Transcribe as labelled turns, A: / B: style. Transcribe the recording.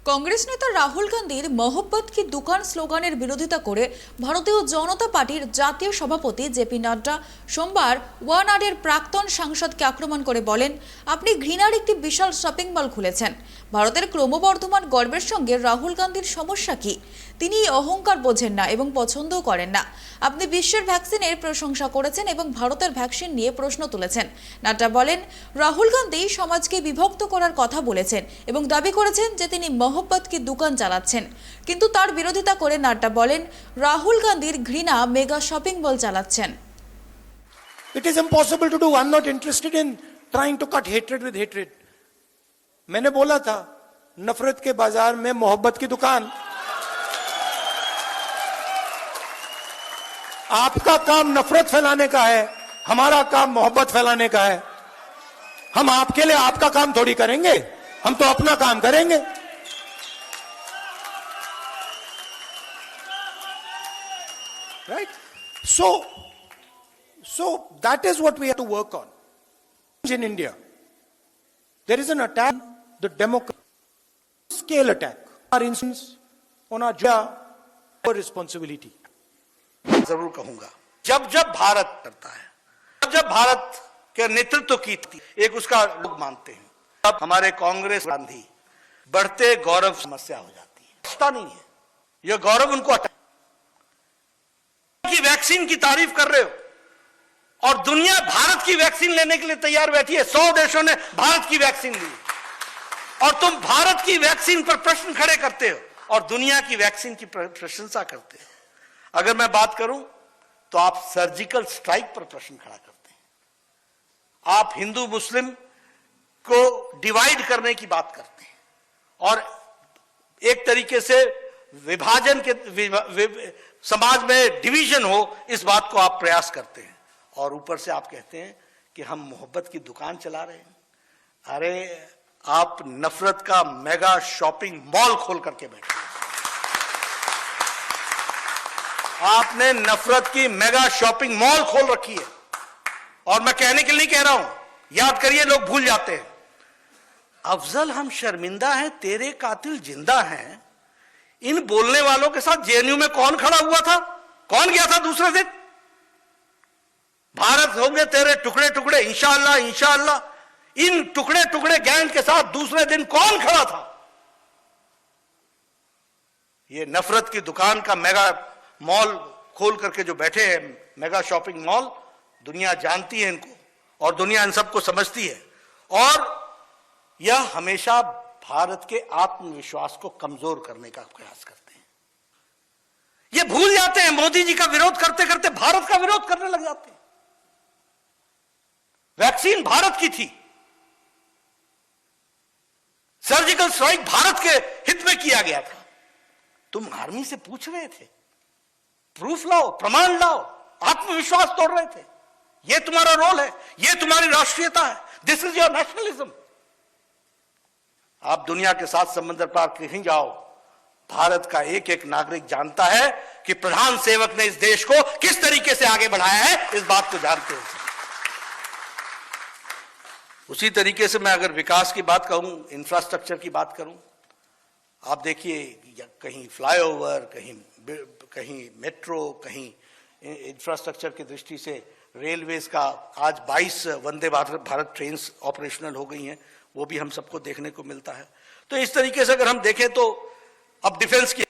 A: কংগ্রেস নেতা রাহুল গান্ধীর মোহব্বত কি দোকান স্লোগানের বিরোধিতা করে ভারতীয় জনতা পার্টির জাতীয় সভাপতি জেপি নাড্ডা সোমবার ওয়ানাডের প্রাক্তন সাংসদকে আক্রমণ করে বলেন, আপনি ঘৃণার একটি বিশাল শপিং মল খুলেছেন। ভারতের ক্রমবর্ধমান গর্বের সঙ্গে রাহুল গান্ধীর সমস্যা কি? তিনি অহংকার বোঝেন না এবং পছন্দও করেন না। আপনি বিশ্বের ভ্যাকসিনের প্রশংসা করেছেন এবং ভারতের ভ্যাকসিন নিয়ে প্রশ্ন তুলেছেন। নাড্ডা বলেন, রাহুল গান্ধী সমাজকে বিভক্ত করার কথা বলেছেন এবং দাবি করেছেন যে তিনি মোহব্বত কি দোকান চালাচ্ছেন। কিন্তু তার বিরোধিতা করে নাড্ডা বলেন, রাহুল গান্ধীর ঘৃণা মেগা শপিং মল চালাচ্ছেন।
B: It is impossible to do. I'm not interested in trying to cut hatred with hatred. मैंने बोला था नफरत के बाजार में मोहब्बत की दुकान। आपका काम नफरत फैलाने का है, हमारा काम मोहब्बत फैलाने का है। हम आपके लिए आपका काम थोड़ी करेंगे, हम तो अपना काम करेंगे। Right? So that is what we have to work on. In India, there is an attack, the democracy, scale attack. Our instance on our responsibility.
C: जरूर कहूंगा, जब जब भारत करता है, जब भारत के नेतृत्व की एक उसका लोग मानते हैं, तब हमारे कांग्रेस गांधी बढ़ते गौरव समस्या हो जाती है। पता नहीं है यह गौरव उनको की वैक्सीन की तारीफ कर रहे हो और दुनिया भारत की वैक्सीन लेने के लिए तैयार बैठी है। 100 देशों ने भारत की वैक्सीन ली और तुम भारत की वैक्सीन पर प्रश्न खड़े करते हो और दुनिया की वैक्सीन की प्रशंसा करते हो। अगर मैं बात करूं तो आप सर्जिकल स्ट्राइक पर प्रश्न खड़ा करते हैं, आप हिंदू मुस्लिम को डिवाइड करने की बात करते हैं और एक तरीके से विभाजन के समाज में डिवीजन हो, इस बात को आप प्रयास करते हैं और ऊपर से आप कहते हैं कि हम मोहब्बत की दुकान चला रहे हैं। अरे आप नफरत का मेगा शॉपिंग मॉल खोल करके बैठे हैं। आपने नफरत की मेगा शॉपिंग मॉल खोल रखी है और मैं कहने के लिए नहीं कह रहा हूं, याद करिए, लोग भूल जाते हैं। अफजल हम शर्मिंदा हैं, तेरे कातिल जिंदा हैं। इन बोलने वालों के साथ जेएनयू में कौन खड़ा हुआ था? कौन गया था दूसरे दिन? भारत होंगे तेरे टुकड़े टुकड़े इंशाअल्लाह इंशाअल्लाह। इन टुकड़े टुकड़े गैंग के साथ दूसरे दिन कौन खड़ा था? ये नफरत की दुकान का मेगा मॉल खोल करके जो बैठे हैं, मेगा शॉपिंग मॉल, दुनिया जानती है इनको और दुनिया इन सबको समझती है और यह हमेशा भारत के आत्मविश्वास को कमजोर करने का प्रयास करते हैं। ये भूल जाते हैं, मोदी जी का विरोध करते करते भारत का विरोध करने लग जाते हैं। वैक्सीन भारत की थी, सर्जिकल स्ट्राइक भारत के हित में किया गया था। तुम आर्मी से पूछ रहे थे, प्रूफ लाओ, प्रमाण लाओ, आत्मविश्वास तोड़ रहे थे। यह तुम्हारा रोल है, यह तुम्हारी राष्ट्रीयता है, दिस इज योर नेशनलिज्म। आप दुनिया के साथ समंदर पार कहीं जाओ, भारत का एक एक नागरिक जानता है कि प्रधान सेवक ने इस देश को किस तरीके से आगे बढ़ाया है, इस बात को जानते हैं। उसी तरीके से मैं अगर विकास की बात कहूं, इंफ्रास्ट्रक्चर की बात करूं, आप देखिए कहीं फ्लाईओवर, कहीं मेट्रो, कहीं इंफ्रास्ट्रक्चर की दृष्टि से रेलवेज का आज 22 वंदे भारत ट्रेन ऑपरेशनल हो गई हैं, वो भी हम सबको देखने को मिलता है। तो इस तरीके से अगर हम देखें तो अब डिफेंस की